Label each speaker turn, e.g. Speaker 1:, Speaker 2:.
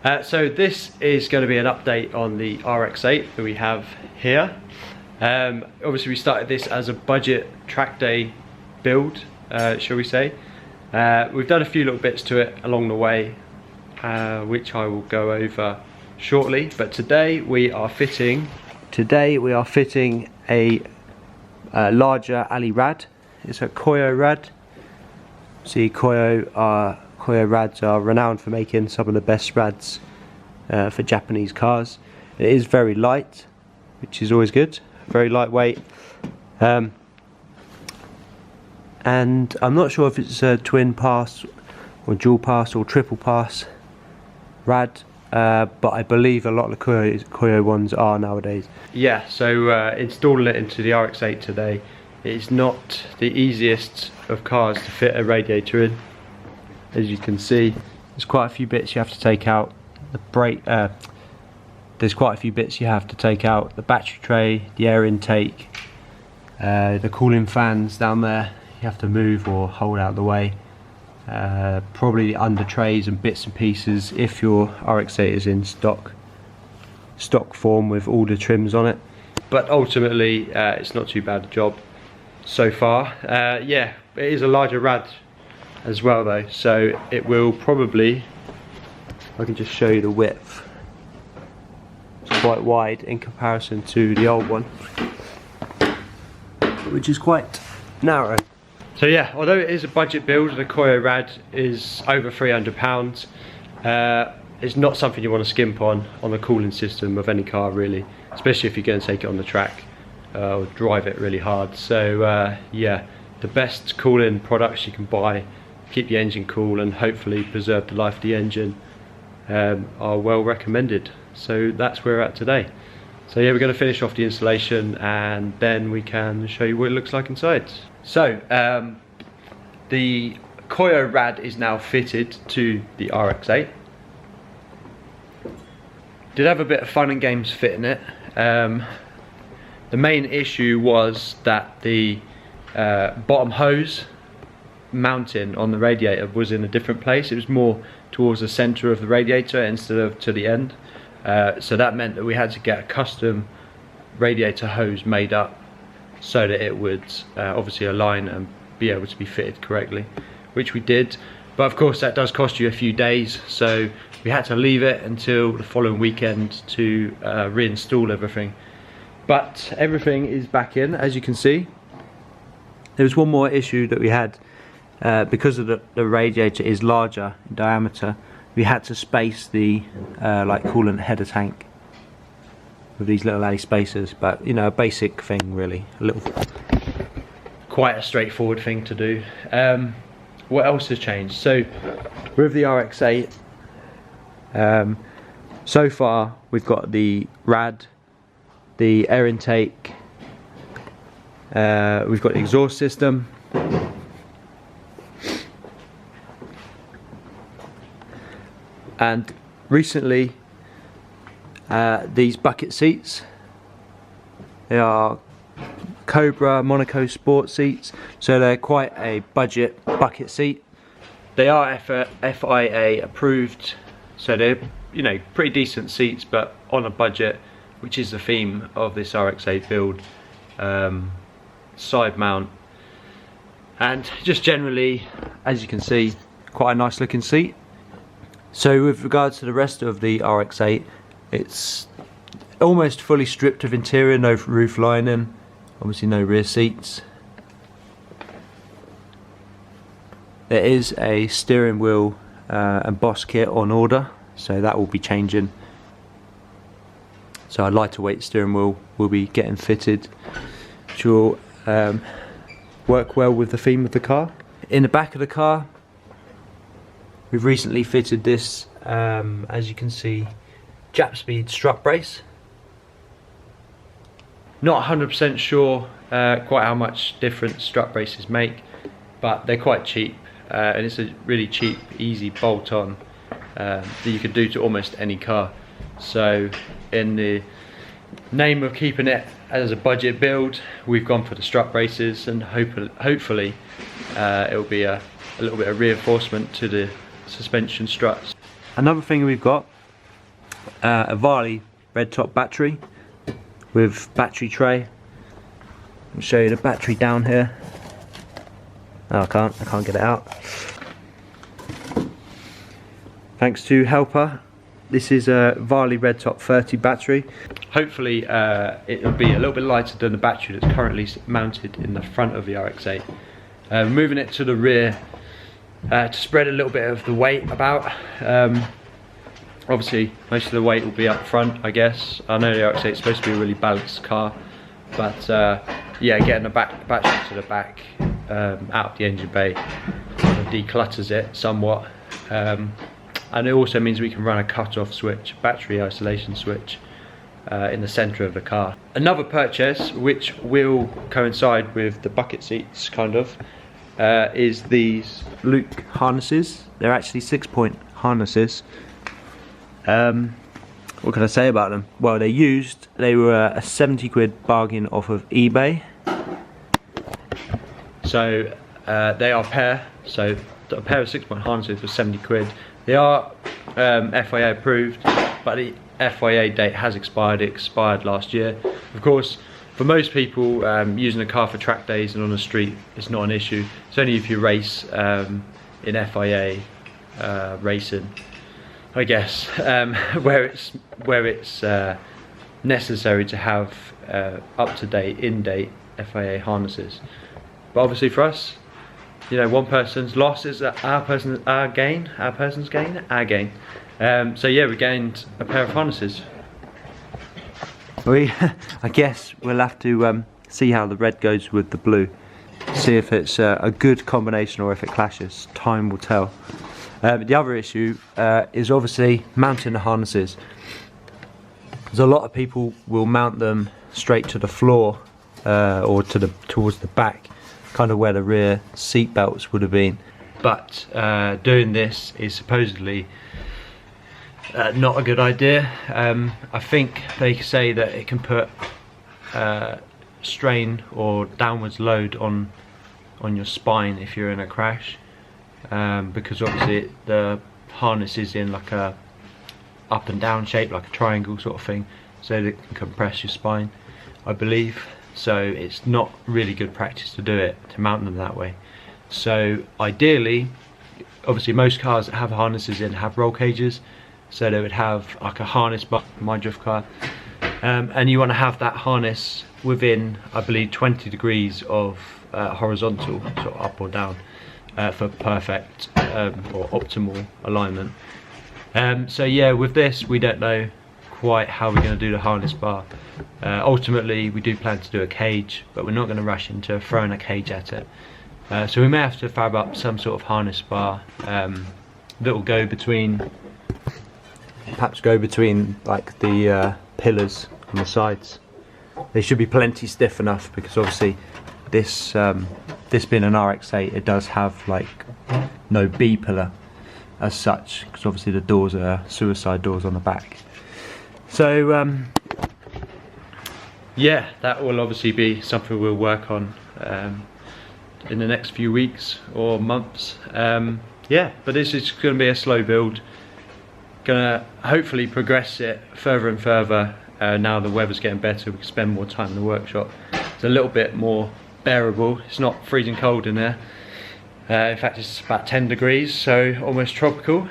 Speaker 1: So this is going to be an update on the Rx8 that we have here. Obviously we started this as a budget track day build, shall we say. We've done a few little bits to it along the way, which I will go over shortly. But today we are fitting a larger Ali rad. It's a Koyo rad. See, Koyo rads are renowned for making some of the best rads for Japanese cars. It is very light, which is always good. Very lightweight. And I'm not sure if it's a twin pass or dual pass or triple pass rad, but I believe a lot of the Koyo ones are nowadays. Yeah, so installing it into the Rx8 today, it's not the easiest of cars to fit a radiator in. As you can see, there's quite a few bits you have to take out. The brake, there's quite a few bits you have to take out. The battery tray, the air intake, the cooling fans down there, you have to move or hold out of the way. Probably the under trays and bits and pieces if your Rx8 is in stock form with all the trims on it. But ultimately, it's not too bad a job so far. Yeah, it is a larger rad as well though, so it will probably, I can just show you the width, it's quite wide in comparison to the old one, which is quite narrow. So yeah, although it is a budget build, the Koyo rad is over £300. It's not something you want to skimp on the cooling system of any car really, especially if you're going to take it on the track or drive it really hard. So yeah, the best cooling products you can buy, keep the engine cool and hopefully preserve the life of the engine, are well recommended. So that's where we're at today. So yeah, we're going to finish off the installation and then we can show you what it looks like inside. So the Koyo rad is now fitted to the Rx8. Did have a bit of fun and games fitting it. The main issue was that the bottom hose mounting on the radiator was in a different place. It was more towards the center of the radiator instead of to the end, so that meant that we had to get a custom radiator hose made up so that it would obviously align and be able to be fitted correctly, which we did. But of course that does cost you a few days, so we had to leave it until the following weekend to reinstall everything. But everything is back in, as you can see. There was one more issue that we had. Because of the radiator is larger in diameter, we had to space the like coolant header tank with these little alley spacers. But you know, a basic thing really, quite a straightforward thing to do. What else has changed? So with the Rx8, so far we've got the rad, the air intake, we've got the exhaust system. And recently, these bucket seats, they are Cobra Monaco Sport seats, so they're quite a budget bucket seat. They are FIA approved, so they're, you know, pretty decent seats, but on a budget, which is the theme of this Rx8 build. Side mount, and just generally, as you can see, quite a nice looking seat. So with regards to the rest of the Rx8, it's almost fully stripped of interior, no roof lining, obviously no rear seats. There is a steering wheel and boss kit on order, so that will be changing. So a lighter weight steering wheel will be getting fitted, which will work well with the theme of the car. In the back of the car, we've recently fitted this, as you can see, Jap Speed strut brace. Not 100% sure quite how much difference strut braces make, but they're quite cheap, and it's a really cheap, easy bolt-on that you can do to almost any car. So in the name of keeping it as a budget build, we've gone for the strut braces, and hopefully it will be a little bit of reinforcement to the suspension struts. Another thing we've got a Varley red top battery with battery tray. I'll show you the battery down here. Oh, I can't get it out. Thanks to Helper. This is a Varley red top 30 battery. Hopefully it'll be a little bit lighter than the battery that's currently mounted in the front of the Rx8. Moving it to the rear to spread a little bit of the weight about. Obviously most of the weight will be up front, I guess. I know the Rx8 is supposed to be a really balanced car, but yeah, getting the battery to the back out of the engine bay kind of declutters it somewhat. And it also means we can run a cut-off switch, battery isolation switch, in the centre of the car. Another purchase, which will coincide with the bucket seats, kind of, is these Luke harnesses. They're actually 6-point harnesses. What can I say about them? Well, they're used. They were a 70 quid bargain off of eBay. So they are a pair. So a pair of 6-point harnesses for 70 quid. They are FIA approved, but the FIA date has expired. It expired last year. Of course, for most people, using a car for track days and on the street, it's not an issue. It's only if you race in FIA racing, I guess, where it's necessary to have up-to-date, in-date FIA harnesses. But obviously for us, you know, one person's loss is our person's gain. So yeah, we gained a pair of harnesses. I guess we'll have to see how the red goes with the blue. See if it's a good combination or if it clashes. Time will tell. The other issue is obviously mounting the harnesses. There's a lot of people will mount them straight to the floor or towards the back, kind of where the rear seat belts would have been. But doing this is supposedly not a good idea. I think they say that it can put strain or downwards load on your spine if you're in a crash, because obviously the harness is in like a up and down shape, like a triangle sort of thing, so that it can compress your spine, I believe. So it's not really good practice to do it, to mount them that way. So ideally, obviously most cars that have harnesses in have roll cages, so they would have like a harness bar in my drift car, and you want to have that harness within, I believe, 20 degrees of horizontal, sort of up or down, for perfect or optimal alignment. So yeah, with this we don't know quite how we're going to do the harness bar. Ultimately we do plan to do a cage, but we're not going to rush into throwing a cage at it. So we may have to fab up some sort of harness bar that will go between, perhaps go between like the pillars on the sides. They should be plenty stiff enough, because obviously this this being an Rx8, it does have like no B pillar as such, because obviously the doors are suicide doors on the back. So yeah, that will obviously be something we'll work on in the next few weeks or months. Yeah, but this is going to be a slow build. Gonna hopefully progress it further and further. Now the weather's getting better, we can spend more time in the workshop. It's a little bit more bearable. It's not freezing cold in there. In fact, it's about 10 degrees, so almost tropical.